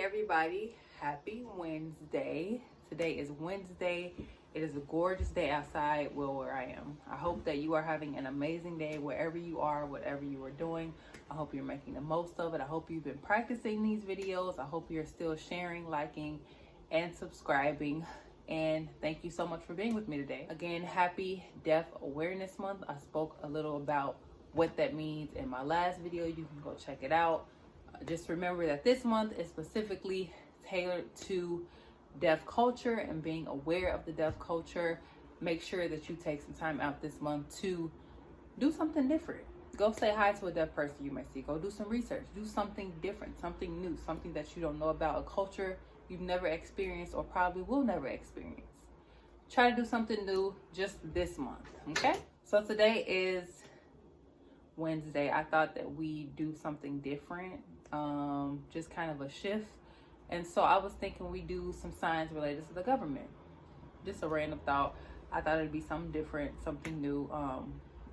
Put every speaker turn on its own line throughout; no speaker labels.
Hey everybody, happy Wednesday. Today is Wednesday. It is a gorgeous day outside where I am. I hope that you are having an amazing day wherever you are, whatever you are doing. I hope you're making the most of it. I hope you've been practicing these videos. I hope you're still sharing, liking, and subscribing. And thank you so much for being with me today. Again, happy Deaf Awareness Month. I spoke a little about what that means in my last video. You can go check it out. Just remember that this month is specifically tailored to deaf culture and being aware of the deaf culture. Make sure that you take some time out this month to do something different. Go say hi to a deaf person you may see. Go do some research. Do something different, something new, something that you don't know about, a culture you've never experienced or probably will never experience. Try to do something new just this month, okay? So today is Wednesday. I thought that we do something different, just kind of a shift. And so I was thinking we do some signs related to the government. Just a random thought. I thought it'd be something different, something new,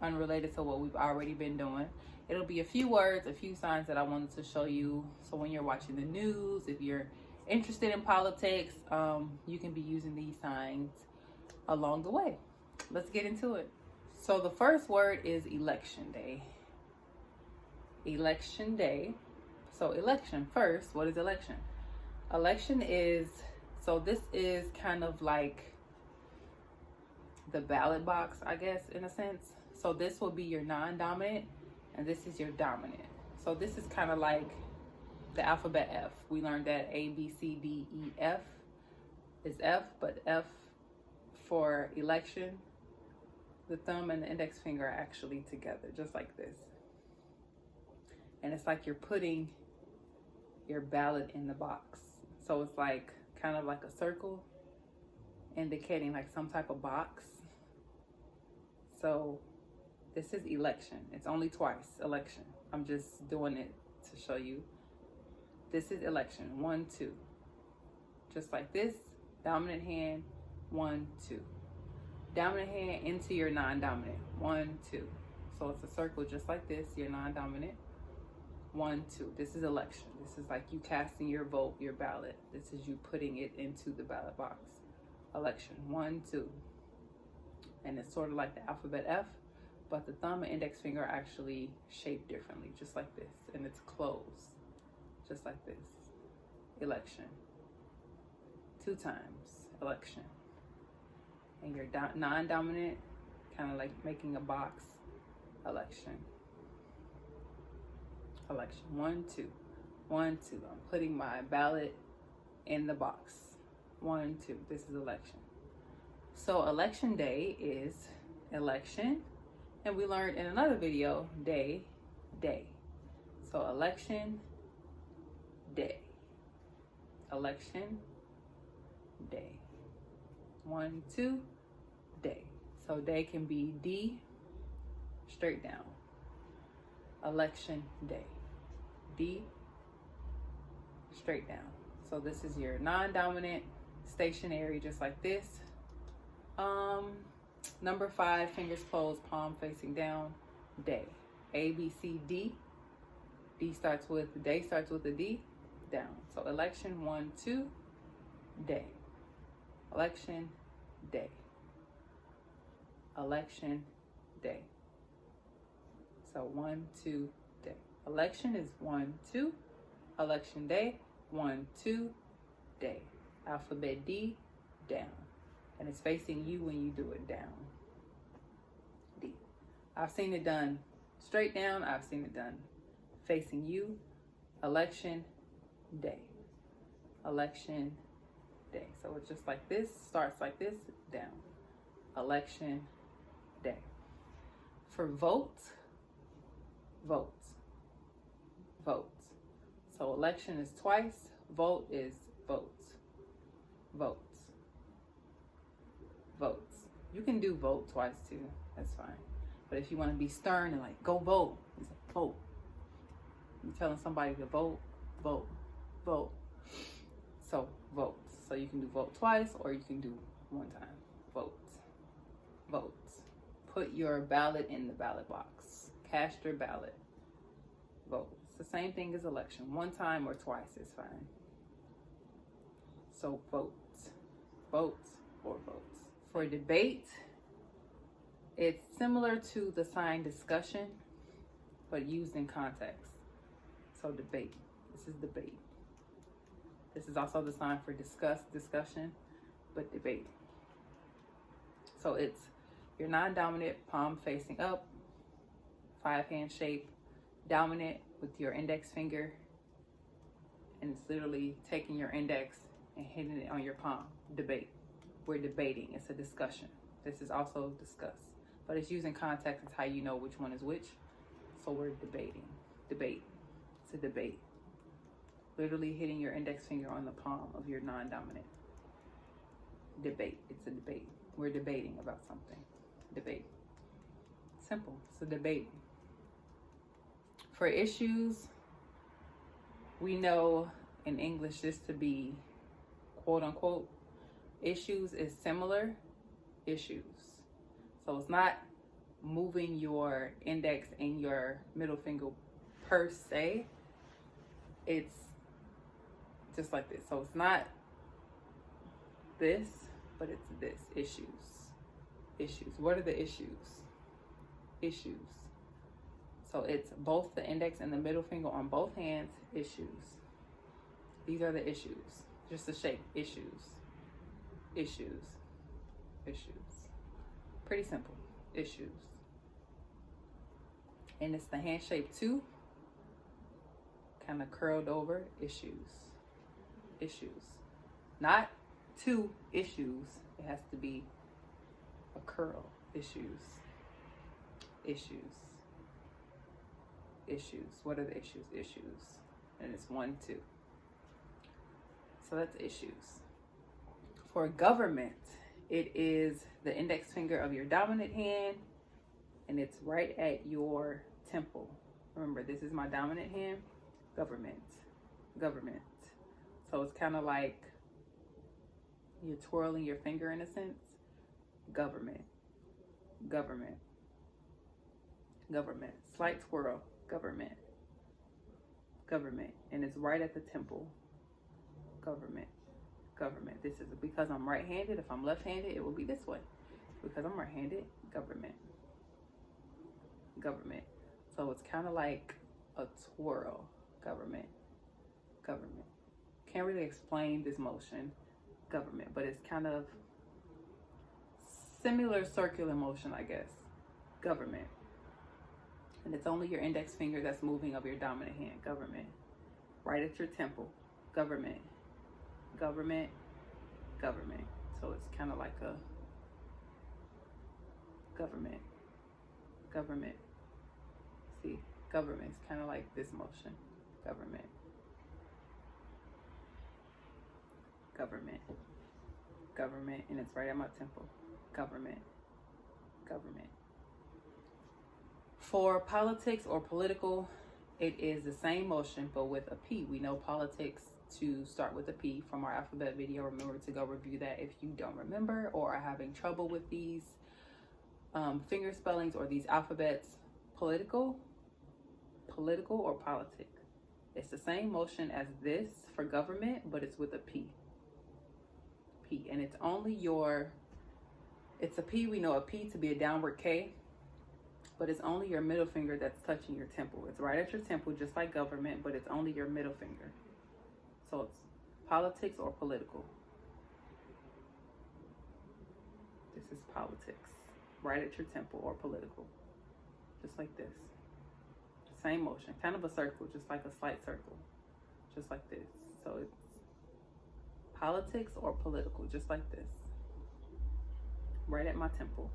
unrelated to what we've already been doing. It'll be a few words, a few signs that I wanted to show you. So when you're watching the news, if you're interested in politics, you can be using these signs along the way. Let's get into it. So the first word is election day. Election day. So election first, what is election? Election is, so this is kind of like the ballot box, I guess, in a sense. So this will be your non-dominant and this is your dominant. So this is kind of like the alphabet F. We learned that A, B, C, D, E, F is F, but F for election, the thumb and the index finger are actually together, just like this. And it's like you're putting your ballot in the box. So it's like kind of like a circle indicating like some type of box. So this is election. It's only twice, election. I'm just doing it to show you. This is election, 1, 2. Just like this, dominant hand, 1, 2. Dominant hand into your non-dominant, 1, 2. So it's a circle just like this, your non-dominant, 1, 2. This is election. This is like you casting your vote, your ballot. This is you putting it into the ballot box. Election, 1, 2. And it's sort of like the alphabet F, but the thumb and index finger are actually shaped differently, just like this. And it's closed, just like this. Election. 2 times, election. And your non-dominant, kind of like making a box, election. Election, 1, 2, 1, 2. I'm putting my ballot in the box, 1, 2. This is election. So election day is election, and we learned in another video, day. So election day, election day, 1, 2, day. So day can be D, straight down. Election day, D, straight down. So this is your non-dominant, stationary, just like this. Number 5, fingers closed, palm facing down, day. A, B, C, D. Day starts with a D, down. So election, 1, 2, day. Election, day. Election, day. So 1, 2, day. Election is 1, 2. Election day, 1, 2, day. Alphabet D, down. And it's facing you when you do it down. D. I've seen it done straight down. I've seen it done facing you. Election day. Election day. So it's just like this, starts like this, down. Election day. For vote, votes. So election is twice, vote is votes. You can do vote twice too, that's fine. But if you want to be stern and like, go vote, it's like, vote. You're telling somebody to vote. So votes. So you can do vote twice or you can do 1 time. Votes. Put your ballot in the ballot box. Cast your ballot. Vote. It's the same thing as election. 1 time or twice is fine. So votes, votes, or votes. For debate, it's similar to the sign discussion, but used in context. So debate, this is debate. This is also the sign for discuss, discussion, but debate. So it's your non-dominant palm facing up, 5-hand shape, dominant with your index finger, and it's literally taking your index and hitting it on your palm. Debate. We're debating. It's a discussion. This is also discuss, but it's using context. It's how you know which one is which. So we're debating. Debate. It's a debate. Literally hitting your index finger on the palm of your non-dominant. Debate. It's a debate. We're debating about something. Debate. Simple. It's a debate. For issues, we know in English this to be quote unquote issues is similar issues. So it's not moving your index and your middle finger per se. It's just like this. So it's not this, but it's this. Issues. Issues. What are the issues? Issues. So it's both the index and the middle finger on both hands. Issues. These are the issues. Just the shape. Issues. Issues. Issues. Pretty simple. Issues. And it's the hand shape too. Kind of curled over. Issues. Issues. Not two issues. It has to be a curl. Issues. Issues. Issues. What are the issues? Issues. And it's 1, 2. So that's issues. For government, it is the index finger of your dominant hand, and it's right at your temple. Remember, this is my dominant hand. Government. Government. So it's kind of like you're twirling your finger in a sense. Government. Government. Government. Slight twirl. Government. Government. And it's right at the temple. Government. Government. This is because I'm right-handed. If I'm left-handed, it will be this way. Because I'm right-handed, government. Government. So it's kind of like a twirl. Government. Government. Can't really explain this motion. Government. But it's kind of similar circular motion, I guess. Government. And it's only your index finger that's moving of your dominant hand. Government. Right at your temple. Government. Government. Government. So it's kind of like a government. Government. See, government is kind of like this motion. Government. Government. Government. And it's right at my temple. Government. Government. For politics or political, it is the same motion, but with a P. We know politics to start with a P from our alphabet video. Remember to go review that if you don't remember or are having trouble with these finger spellings or these alphabets. Political, political or politic. It's the same motion as this for government, but it's with a P. P. And it's only it's a P. We know a P to be a downward K. But it's only your middle finger that's touching your temple. It's right at your temple, just like government, but it's only your middle finger. So it's politics or political. This is politics. Right at your temple or political. Just like this. Same motion. Kind of a circle, just like a slight circle. Just like this. So it's politics or political, just like this. Right at my temple.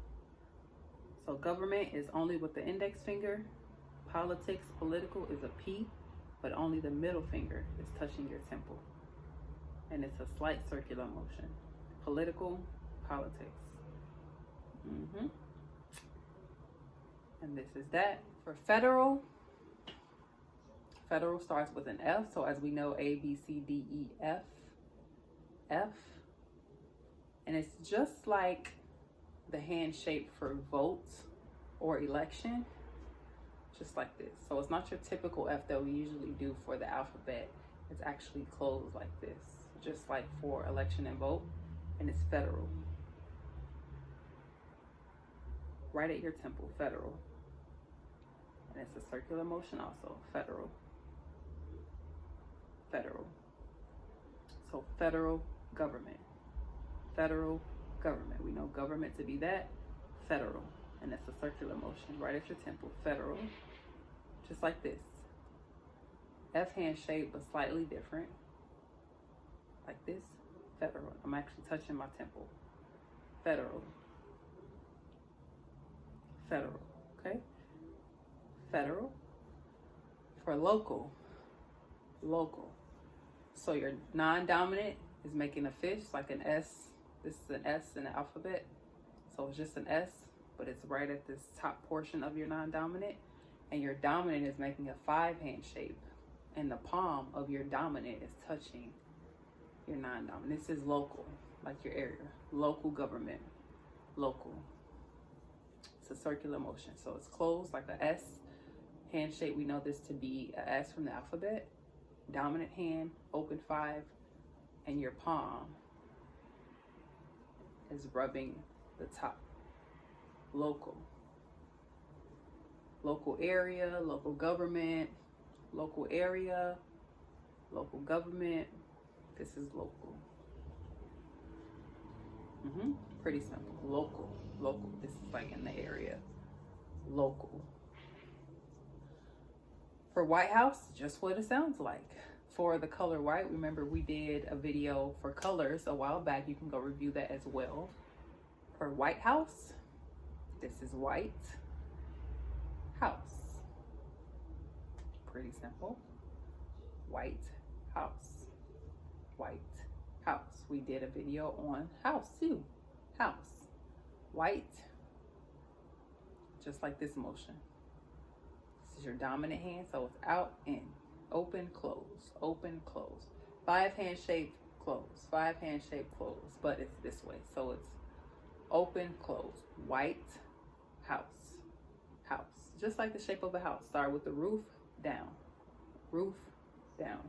So government is only with the index finger. Politics, political is a P, but only the middle finger is touching your temple. And it's a slight circular motion. Political, politics. And this is that. For federal, federal starts with an F. So as we know, A, B, C, D, E, F. F. And it's just like the hand shape for vote or election, just like this. So it's not your typical F that we usually do for the alphabet. It's actually closed like this, just like for election and vote, and it's federal. Right at your temple, federal. And it's a circular motion also, federal. Federal. So federal government. Federal government. We know government to be that, federal. And it's a circular motion right at your temple, federal. Just like this. F hand shape, but slightly different. Like this, federal. I'm actually touching my temple. Federal. Federal, okay? Federal. For local. Local. So your non-dominant is making a fish, like an S. This is an S in the alphabet. So it's just an S, but it's right at this top portion of your non-dominant. And your dominant is making a 5 hand shape. And the palm of your dominant is touching your non-dominant. This is local, like your area. Local government. Local. It's a circular motion. So it's closed like a S hand shape. We know this to be a S from the alphabet. Dominant hand, open 5, and your palm is rubbing the top. Local. Local area, local government, local area, local government. This is local. Pretty simple. Local. Local. This is like in the area. Local. For White House, just what it sounds like. For the color white, remember we did a video for colors a while back. You can go review that as well. For White House, this is white house. Pretty simple. White house. White house. We did a video on house too. House. White. Just like this motion. This is your dominant hand, so it's out, in, open, close, open, close. 5 hand shape, close. 5 hand shape, close. But it's this way, so it's open, close. White house. House. Just like the shape of a house. Start with the roof down. Roof down.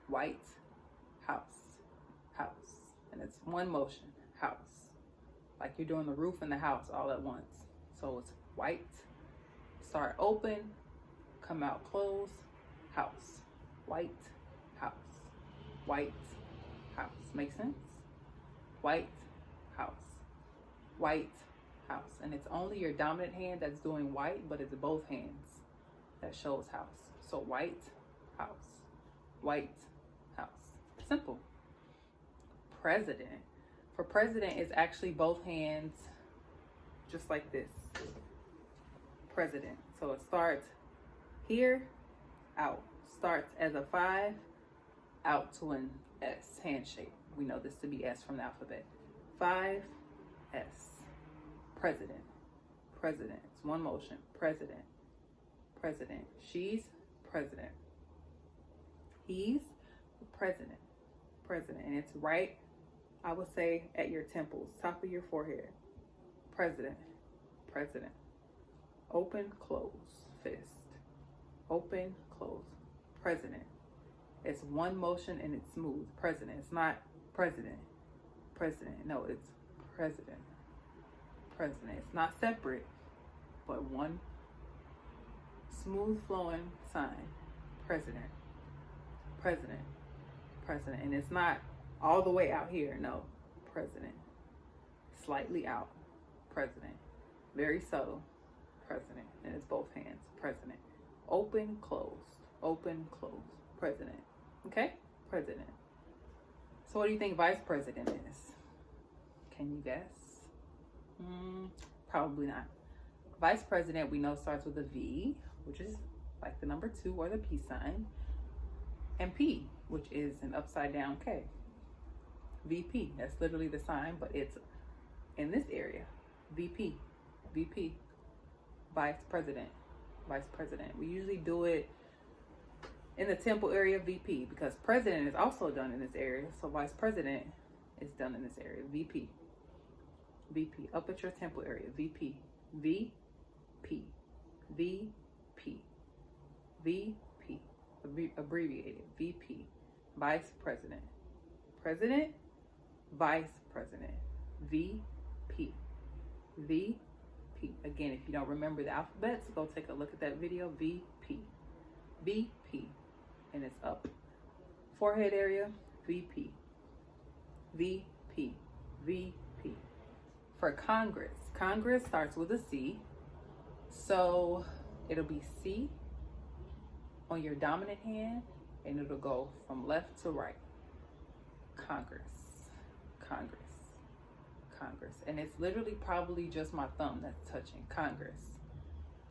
White house. House. And it's one motion. House. Like you're doing the roof and the house all at once. So it's white. Start open. Come out close. House. White house. White house. Make sense? White house. White house. And it's only your dominant hand that's doing white, but it's both hands that shows house. So white house. White house. Simple. President. For president, it's actually both hands just like this. President. So it starts here, out. Starts as a 5, out to an S handshake. We know this to be S from the alphabet. 5, S. President. President. It's one motion. President. President. She's president. He's the president. President. And it's right, I would say, at your temples, top of your forehead. President. President. Open, close, fist. Open, close. President. It's one motion and it's smooth. President. It's not president. President. No, it's president. President. It's not separate, but one smooth flowing sign. President. President. President. And it's not all the way out here. No. President. Slightly out. President. Very subtle. President. And it's both hands. President. Open, closed. Open, closed. President. Okay? President. So what do you think vice president is? Can you guess? Probably not. Vice president, we know, starts with a V, which is like the number 2 or the peace sign. And P, which is an upside down K. VP, that's literally the sign, but it's in this area. VP. VP. Vice president. Vice president. We usually do it in the temple area, VP, because president is also done in this area. So vice president is done in this area. VP. VP. Up at your temple area. VP. VP. VP. VP. Abbreviated. VP. Vice president. President, Vice President, VP. VP. Again, if you don't remember the alphabets, go take a look at that video. VP. VP. And it's up. Forehead area, VP. VP. VP. For Congress, Congress starts with a C. So it'll be C on your dominant hand, and it'll go from left to right. Congress. Congress. Congress. And it's literally probably just my thumb that's touching. Congress.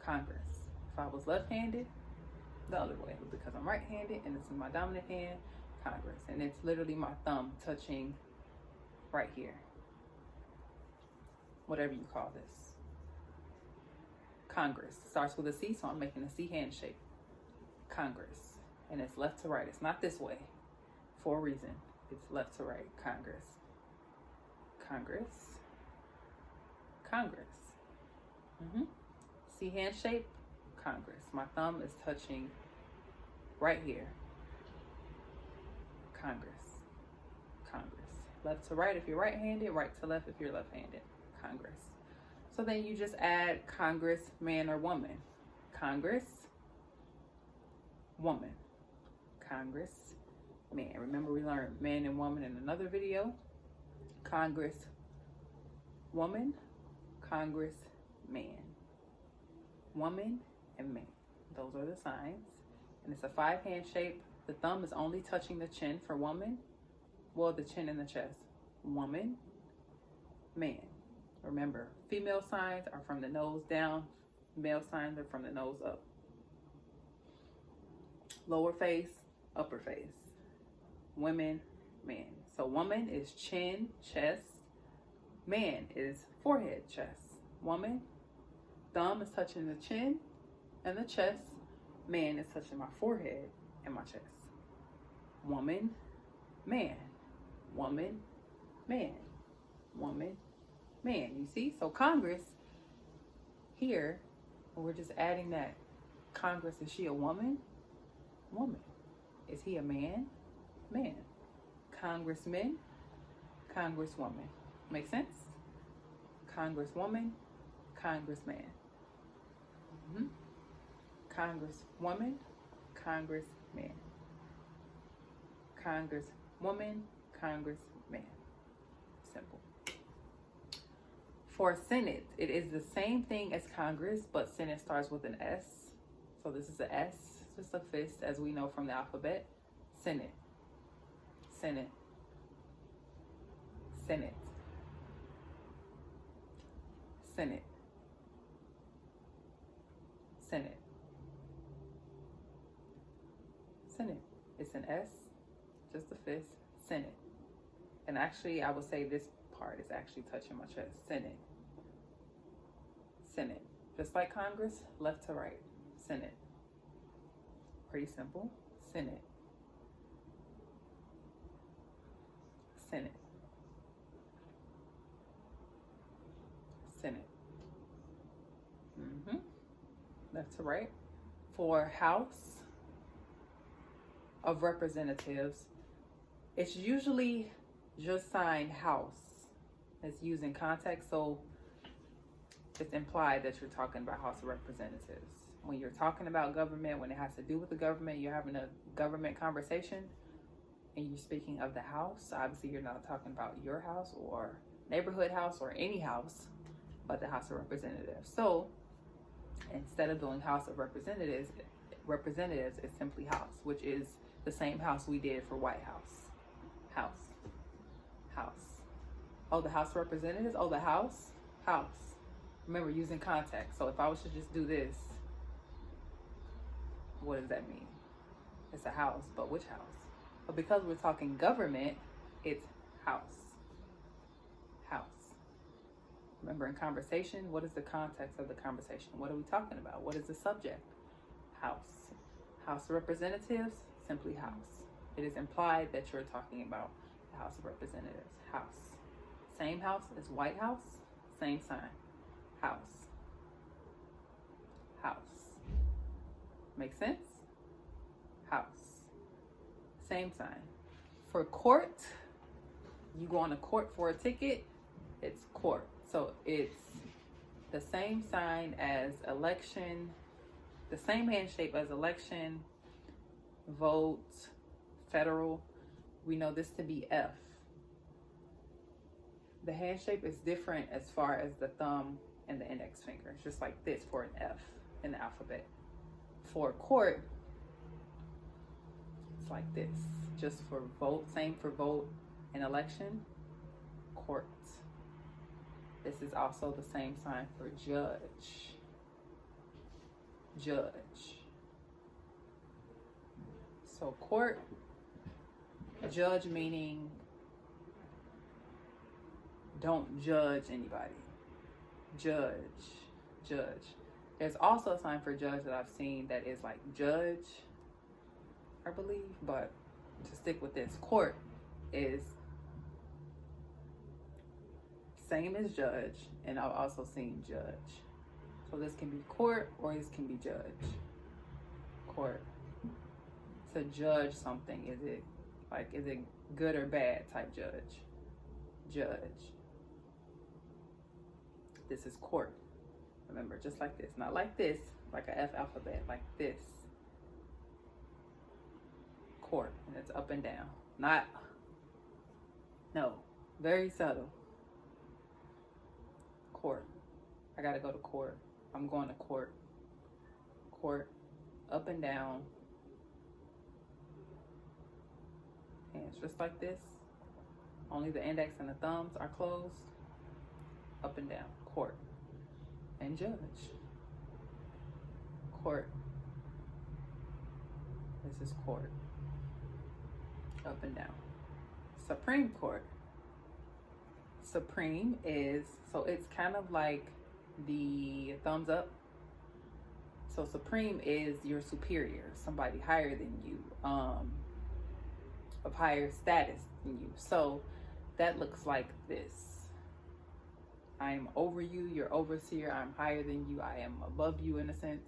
Congress. If I was left-handed, the other way, because I'm right-handed and it's in my dominant hand, Congress. And it's literally my thumb touching right here. Whatever you call this. Congress. Starts with a C, so I'm making a C hand shape. Congress. And it's left to right. It's not this way for a reason. It's left to right. Congress. Congress. Congress. C hand shape. Congress. My thumb is touching right here. Congress. Congress. Left to right if you're right-handed, right to left if you're left-handed. Congress. So then you just add Congress, man or woman. Congress, woman. Congress, man. Remember we learned man and woman in another video. Congress, woman. Congress, man. Woman and man. Those are the signs. And it's a 5-hand shape. The thumb is only touching the chin for woman. Well, the chin and the chest. Woman, man. Remember, female signs are from the nose down. Male signs are from the nose up. Lower face, upper face. Women, man. So woman is chin, chest. Man is forehead, chest. Woman, thumb is touching the chin and the chest. Man is touching my forehead and my chest. Woman, man. Woman, man. Woman, man. You see? So Congress, here, we're just adding that. Congress, is she a woman? Woman. Is he a man? Man. Congressman, congresswoman. Make sense? Congresswoman, congressman. Congresswoman, congressman. Congresswoman, congressman. Simple. For Senate, it is the same thing as Congress, but Senate starts with an S. So this is an S, just a fist, as we know from the alphabet. Senate. Senate. Senate. Senate. Senate. Senate. It's an S, just a fist. Senate. And actually, I would say this part is actually touching my chest. Senate. Senate. Just like Congress, left to right. Senate. Pretty simple. Senate. Senate. Senate. Left to right. For House of Representatives, it's usually just signed House. It's used in context, so it's implied that you're talking about House of Representatives. When you're talking about government, when it has to do with the government, you're having a government conversation, and you're speaking of the House. Obviously, you're not talking about your house or neighborhood house or any house, but the House of Representatives. So instead of doing House of Representatives, is simply House, which is the same House we did for White House. House. House. Oh, the House of Representatives? Oh, the House? House. Remember, using context. So if I was to just do this, what does that mean? It's a house, but which house? But because we're talking government, it's house. House. Remember, in conversation, what is the context of the conversation? What are we talking about? What is the subject? House. House of Representatives, simply House. It is implied that you're talking about the House of Representatives. House. Same house as White House, same sign. House. House. Make sense? House. Same sign. For court, you go on a court for a ticket, it's court. So it's the same sign as election, the same hand shape as election, vote, federal. We know this to be F. The hand shape is different as far as the thumb and the index finger. It's just like this for an F in the alphabet. For court, it's like this. Just for vote, same for vote and election, court. This is also the same sign for judge. Judge. So court, judge meaning don't judge anybody. Judge, judge. There's also a sign for judge that I've seen that is like judge, I believe, but to stick with this, court is same as judge, and I've also seen judge. So this can be court or this can be judge. Court. To judge something, is it good or bad type judge? Judge. This is court. Remember, just like this, not like this, like a F alphabet, like this. Court, and it's up and down. No, very subtle. Court. I gotta go to court. I'm going to court. Court, up and down. And it's just like this. Only the index and the thumbs are closed. Up and down. Court. And judge. Court. This is court. Up and down. Supreme Court. Supreme is, so it's kind of like the thumbs up. So supreme is your superior, somebody higher than you, of higher status than you. So that looks like this. I am over you, you're overseer, I'm higher than you, I am above you in a sense.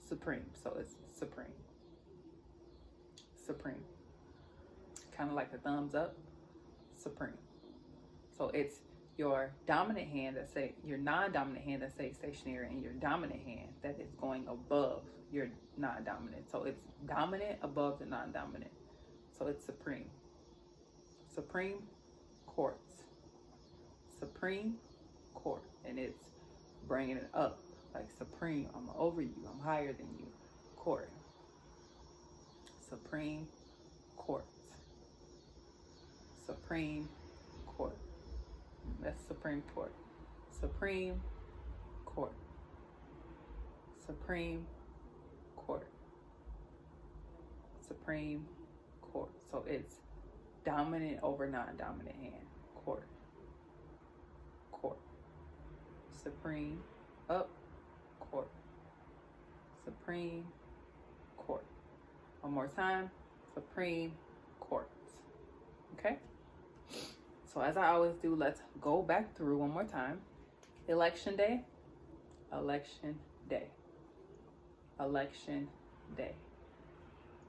Supreme, so it's supreme. Supreme. Kind of like the thumbs up, supreme. So it's your dominant hand that say, your non-dominant hand that stays stationary, and your dominant hand that is going above your non-dominant. So it's dominant above the non-dominant. So it's supreme. Supreme Court. Supreme Court. And it's bringing it up. Like supreme, I'm over you, I'm higher than you. Court. Supreme Court. Supreme Court. That's Supreme Court. Supreme Court. Supreme Court. Supreme Court. So it's dominant over non-dominant hand. Court. Court. Supreme. Up. Court. Supreme Court. One more time. Supreme Court. Okay? So as I always do, let's go back through one more time. Election day. Election day. Election day.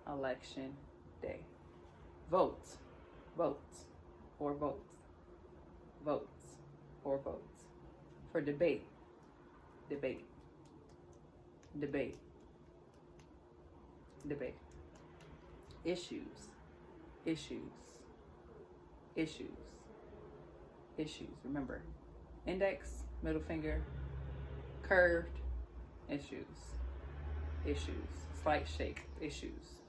Election day. Vote. Votes. Or votes. Votes. Or votes. For debate. Debate. Debate. Debate. Issues. Issues. Issues. Issues. Remember, index, middle finger, curved, issues. Issues. Slight shake, issues.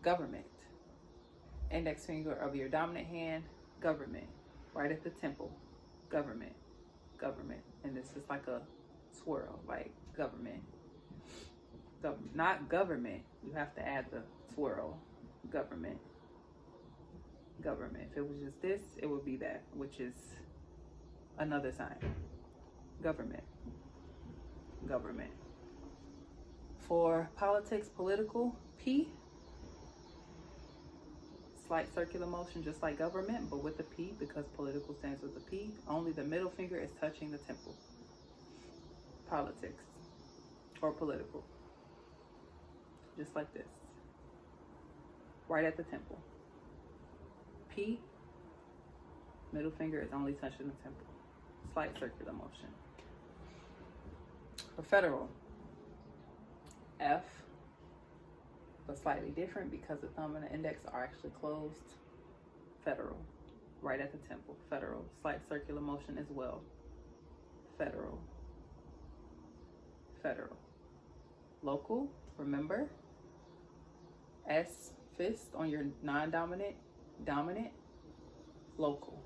Government. Index finger of your dominant hand, government. Right at the temple, government. Government. And this is like a swirl, like government. Not government. You have to add the swirl. Government. Government. If it was just this, it would be that, which is another sign. Government. Government. For politics, political, P. Slight circular motion, just like government, but with the P, because political stands with the P. Only the middle finger is touching the temple. Politics. Or political. Just like this. Right at the temple. P, Middle finger is only touching the temple. Slight circular motion. For federal, F, but slightly different because the thumb and the index are actually closed. Federal, right at the temple. Federal, slight circular motion as well. Federal. Federal. Local, remember, S, fist on your non-dominant, dominant, local.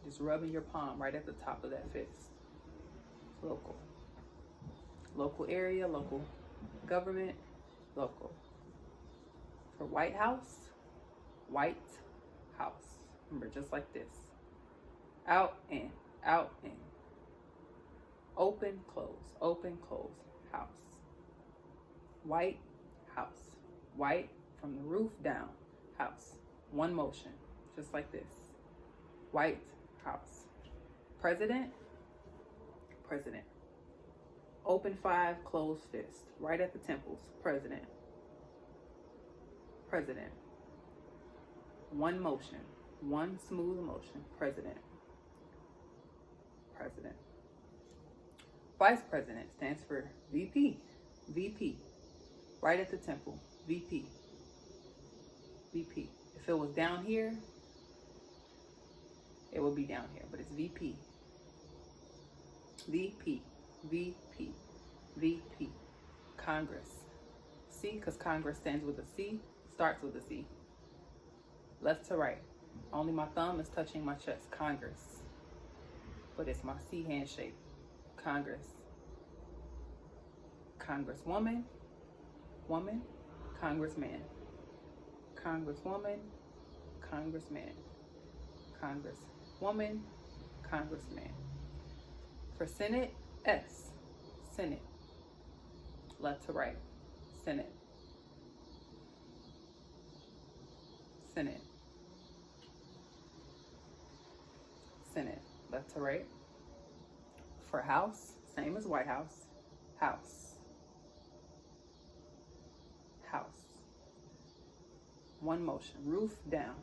Just rubbing your palm right at the top of that fist. Local. Local area, local government, local. For White House, White House. Remember, just like this. Out, in, out, in. Open, close, house. White House. White from the roof down, house. One motion, just like this. White House. President, president. Open 5, closed fist, right at the temples. President, president. One motion, one smooth motion. President, president. Vice president stands for VP, VP. Right at the temple, VP, VP. If it was down here, it would be down here, but it's VP. VP, VP, VP. Congress. C, because Congress stands with a C, starts with a C. Left to right. Only my thumb is touching my chest. Congress. But it's my C hand shape. Congress. Congresswoman. Woman. Congressman. Congresswoman. Congressman. Congresswoman. Congressman. For Senate, S. Senate. Left to right. Senate. Senate. Senate. Left to right. For House, same as White House. House. House. One motion. Roof down.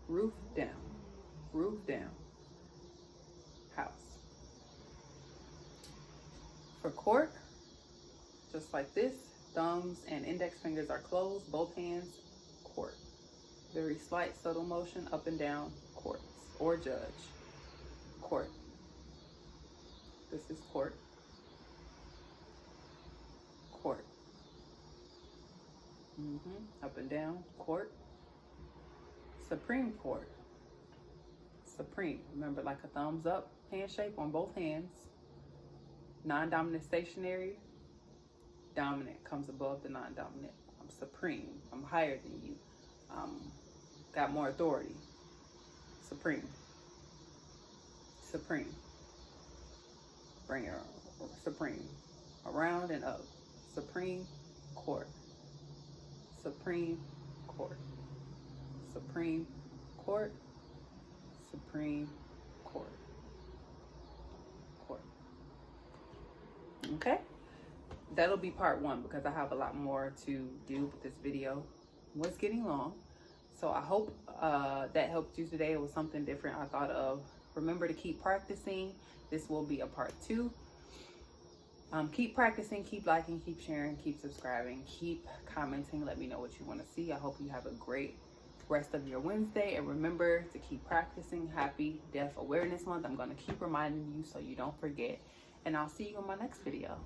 Roof down. Roof down. House. For court, just like this, thumbs and index fingers are closed, both hands, court. Very slight, subtle motion, up and down, courts, or judge. Court. This is court. Court. Up and down, court. Supreme Court. Supreme. Remember, like a thumbs up hand shape on both hands. Non-dominant stationary. Dominant comes above the non-dominant. I'm supreme. I'm higher than you. Got more authority. Supreme. Supreme. Bring it around. Supreme. Around and up. Supreme Court. Supreme Court. Supreme Court. Supreme Court. Court. Okay? That'll be part 1 because I have a lot more to do with this video. It's getting long. So I hope that helped you today. It was something different I thought of. Remember to keep practicing. This will be a part 2. Keep practicing, keep liking, keep sharing, keep subscribing, keep commenting. Let me know what you want to see. I hope you have a great rest of your Wednesday. And remember to keep practicing. Happy Deaf Awareness Month. I'm going to keep reminding you so you don't forget. And I'll see you in my next video.